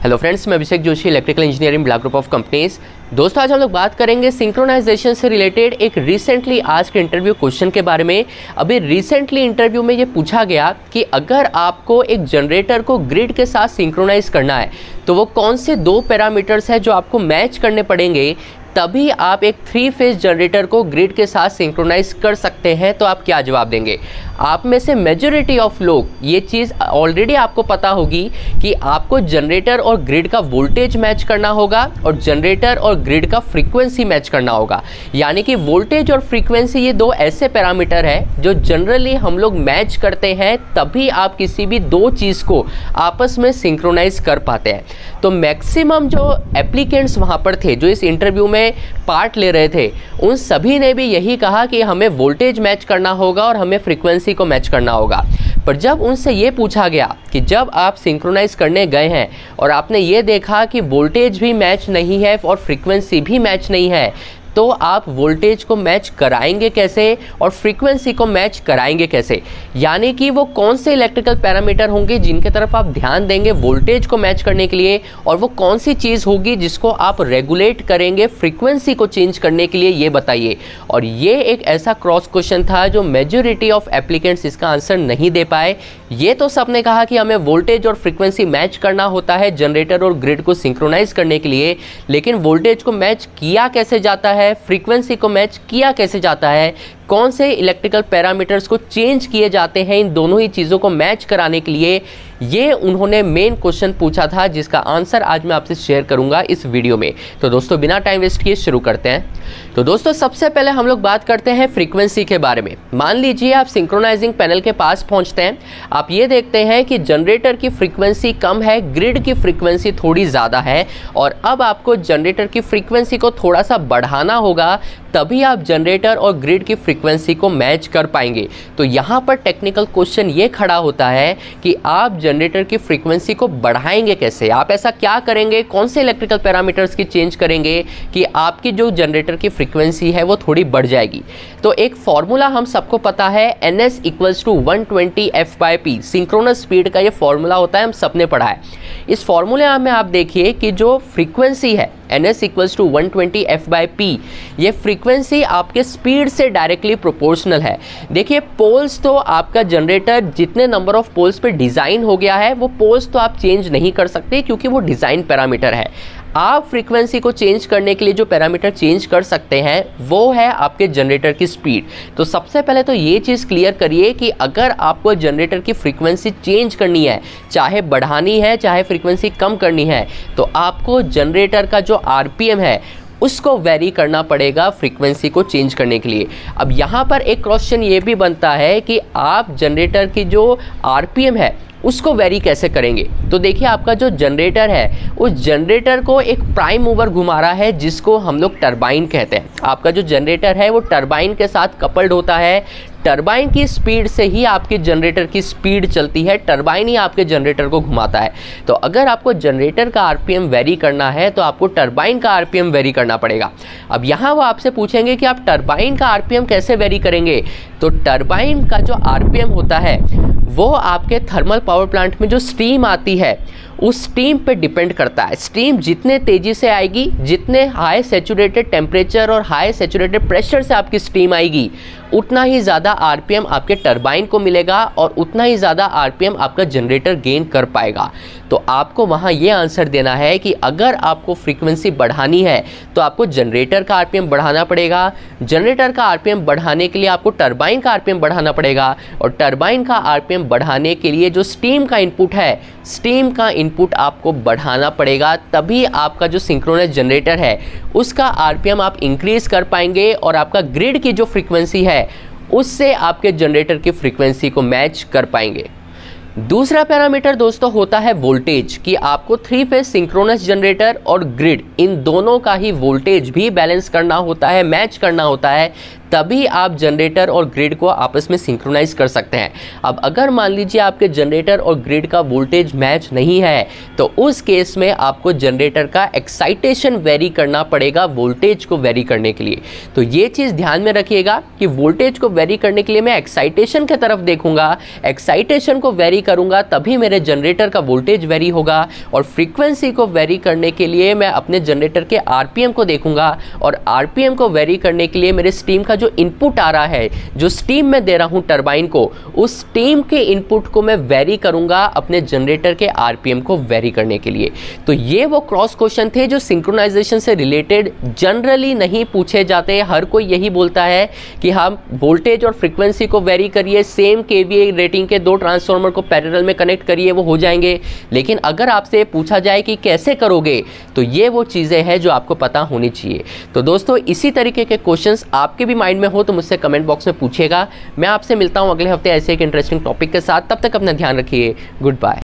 Hello friends, मैं Abhishek Joshi, electrical engineering black group of companies. दोस्तों, आज हम लोग बात करेंगे सिंक्रोनाइजेशन से रिलेटेड एक रिसेंटली आज के इंटरव्यू क्वेश्चन के बारे में। अभी रिसेंटली इंटरव्यू में ये पूछा गया कि अगर आपको एक जनरेटर को ग्रिड के साथ सिंक्रोनाइज करना है तो वो कौन से दो पैरामीटर्स हैं जो आपको मैच करने पड़ेंगे, तभी आप एक 3 फेज जनरेटर को ग्रिड के साथ सिंक्रोनाइज कर सकते हैं। तो आप क्या जवाब देंगे? आप में से मेजॉरिटी ऑफ लोग ये चीज़ ऑलरेडी आपको पता होगी कि आपको जनरेटर और ग्रिड का वोल्टेज मैच करना होगा और जनरेटर और ग्रिड का फ्रीक्वेंसी मैच करना होगा। यानी कि वोल्टेज और फ्रीक्वेंसी ये दो ऐसे पैरामीटर है जो जनरली हम लोग मैच करते हैं, तभी आप किसी भी दो चीज़ को आपस में सिंक्रोनाइज कर पाते हैं। तो मैक्सिमम जो एप्लीकेंट्स वहाँ पर थे जो इस इंटरव्यू में पार्ट ले रहे थे, उन सभी ने भी यही कहा कि हमें वोल्टेज मैच करना होगा और हमें फ्रीक्वेंसी को मैच करना होगा। पर जब उनसे ये पूछा गया कि जब आप सिंक्रोनाइज करने गए हैं और आपने ये देखा कि वोल्टेज भी मैच नहीं है और फ्रीक्वेंसी भी मैच नहीं है, तो आप वोल्टेज को मैच कराएंगे कैसे और फ्रीक्वेंसी को मैच कराएंगे कैसे? यानी कि वो कौन से इलेक्ट्रिकल पैरामीटर होंगे जिनके तरफ आप ध्यान देंगे वोल्टेज को मैच करने के लिए, और वो कौन सी चीज़ होगी जिसको आप रेगुलेट करेंगे फ्रीक्वेंसी को चेंज करने के लिए, ये बताइए। और ये एक ऐसा क्रॉस क्वेश्चन था जो मेजॉरिटी ऑफ एप्लीकेंट्स इसका आंसर नहीं दे पाए। ये तो सबने कहा कि हमें वोल्टेज और फ्रीक्वेंसी मैच करना होता है जनरेटर और ग्रिड को सिंक्रोनाइज करने के लिए, लेकिन वोल्टेज को मैच किया कैसे जाता है, फ्रीक्वेंसी को मैच किया कैसे जाता है, कौन से इलेक्ट्रिकल पैरामीटर्स को चेंज किए जाते हैं इन दोनों ही चीज़ों को मैच कराने के लिए, ये उन्होंने मेन क्वेश्चन पूछा था जिसका आंसर आज मैं आपसे शेयर करूंगा इस वीडियो में। तो दोस्तों, बिना टाइम वेस्ट किए शुरू करते हैं। तो दोस्तों, सबसे पहले हम लोग बात करते हैं फ्रीक्वेंसी के बारे में। मान लीजिए आप सिंक्रोनाइजिंग पैनल के पास पहुंचते हैं, आप ये देखते हैं कि जनरेटर की फ्रीक्वेंसी कम है, ग्रिड की फ्रीक्वेंसी थोड़ी ज़्यादा है, और अब आपको जनरेटर की फ्रीक्वेंसी को थोड़ा सा बढ़ाना होगा, तभी आप जनरेटर और ग्रिड की फ्रीक्वेंसी को मैच कर पाएंगे। तो यहाँ पर टेक्निकल क्वेश्चन ये खड़ा होता है कि आप जनरेटर की फ्रीक्वेंसी को बढ़ाएंगे कैसे? आप ऐसा क्या करेंगे, कौन से इलेक्ट्रिकल पैरामीटर्स की चेंज करेंगे कि आपकी जो जनरेटर की फ्रीक्वेंसी है वो थोड़ी बढ़ जाएगी? तो एक फॉर्मूला हम सबको पता है, NS = 120 F/P, सिंक्रोनस स्पीड का ये फॉर्मूला होता है, हम सबने पढ़ा है। इस फॉर्मूले में आप देखिए कि जो फ्रीक्वेंसी है NS = 120 F/P, ये फ्रीक्वेंसी आपके स्पीड से डायरेक्टली प्रोपोर्शनल है। देखिए, पोल्स तो आपका जनरेटर जितने नंबर ऑफ पोल्स पे डिज़ाइन हो गया है, वो पोल्स तो आप चेंज नहीं कर सकते क्योंकि वो डिज़ाइन पैरामीटर है। आप फ्रीक्वेंसी को चेंज करने के लिए जो पैरामीटर चेंज कर सकते हैं वो है आपके जनरेटर की स्पीड। तो सबसे पहले तो ये चीज़ क्लियर करिए कि अगर आपको जनरेटर की फ्रीक्वेंसी चेंज करनी है, चाहे बढ़ानी है चाहे फ्रीक्वेंसी कम करनी है, तो आपको जनरेटर का जो RPM है उसको वेरी करना पड़ेगा फ्रीक्वेंसी को चेंज करने के लिए। अब यहाँ पर एक क्वेश्चन ये भी बनता है कि आप जनरेटर की जो RPM है उसको वेरी कैसे करेंगे? तो देखिए, आपका जो जनरेटर है उस जनरेटर को एक प्राइम मूवर घुमा रहा है जिसको हम लोग टरबाइन कहते हैं। आपका जो जनरेटर है वो टरबाइन के साथ कपल्ड होता है। टरबाइन की स्पीड से ही आपके जनरेटर की स्पीड चलती है, टरबाइन ही आपके जनरेटर को घुमाता है। तो अगर आपको जनरेटर का RPM वेरी करना है तो आपको टरबाइन का RPM वेरी करना पड़ेगा। अब यहाँ वो आपसे पूछेंगे कि आप टरबाइन का RPM कैसे वेरी करेंगे? तो टरबाइन का जो RPM होता है वो आपके थर्मल पावर प्लांट में जो स्टीम आती है उस स्टीम पे डिपेंड करता है। स्टीम जितने तेज़ी से आएगी, जितने हाई सैचुरेटेड टेम्परेचर और हाई सैचुरेटेड प्रेशर से आपकी स्टीम आएगी, उतना ही ज़्यादा RPM आपके टरबाइन को मिलेगा और उतना ही ज़्यादा RPM आपका जनरेटर गेन कर पाएगा। तो आपको वहाँ ये आंसर देना है कि अगर आपको फ्रीक्वेंसी बढ़ानी है तो आपको जनरेटर का RPM बढ़ाना पड़ेगा, जनरेटर का RPM बढ़ाने के लिए आपको टरबाइन का RPM बढ़ाना पड़ेगा, और टरबाइन का RPM बढ़ाने के लिए जो स्टीम का इनपुट है, स्टीम का इनपुट आपको बढ़ाना पड़ेगा, तभी आपका जो सिंक्रोनस जनरेटर है उसका RPM आप इंक्रीज़ कर पाएंगे और आपका ग्रिड की जो फ्रीक्वेंसी है उससे आपके जनरेटर की फ्रीक्वेंसी को मैच कर पाएंगे। दूसरा पैरामीटर दोस्तों होता है वोल्टेज, कि आपको 3 फेज सिंक्रोनस जनरेटर और ग्रिड इन दोनों का ही वोल्टेज भी बैलेंस करना होता है, मैच करना होता है, तभी आप जनरेटर और ग्रिड को आपस में सिंक्रोनाइज कर सकते हैं। अब अगर मान लीजिए आपके जनरेटर और ग्रिड का वोल्टेज मैच नहीं है तो उस केस में आपको जनरेटर का एक्साइटेशन वेरी करना पड़ेगा वोल्टेज को वेरी करने के लिए। तो ये चीज़ ध्यान में रखिएगा कि वोल्टेज को वेरी करने के लिए मैं एक्साइटेशन की तरफ देखूंगा, एक्साइटेशन को वेरी करूंगा तभी मेरे जनरेटर का वोल्टेज वेरी होगा, और फ्रीक्वेंसी को वेरी करने के लिए मैं अपने जनरेटर के आरपीएम को देखूंगा, और आरपीएम को वेरी करने के लिए मेरे स्टीम का जो इनपुट आ रहा है, जो स्टीम मैं दे रहा हूं टरबाइन को, उस स्टीम के इनपुट को मैं वेरी करूंगा अपने जनरेटर के आरपीएम को वेरी करने के लिए। तो ये वो क्रॉस क्वेश्चन थे जो सिंक्रोनाइजेशन से रिलेटेड जनरली नहीं पूछे जाते। हर कोई यही बोलता है कि हम वोल्टेज और फ्रीक्वेंसी को वेरी करिए, सेम केवीए रेटिंग के दो ट्रांसफार्मर को पैरेलल में कनेक्ट करिए, वो हो जाएंगे। लेकिन अगर आपसे पूछा जाए कि कैसे करोगे, तो ये वो चीज़ें हैं जो आपको पता होनी चाहिए। तो दोस्तों इसी तरीके के क्वेश्चंस आपके भी माइंड में हो तो मुझसे कमेंट बॉक्स में पूछिएगा। मैं आपसे मिलता हूँ अगले हफ्ते ऐसे एक इंटरेस्टिंग टॉपिक के साथ। तब तक अपना ध्यान रखिए। Good bye.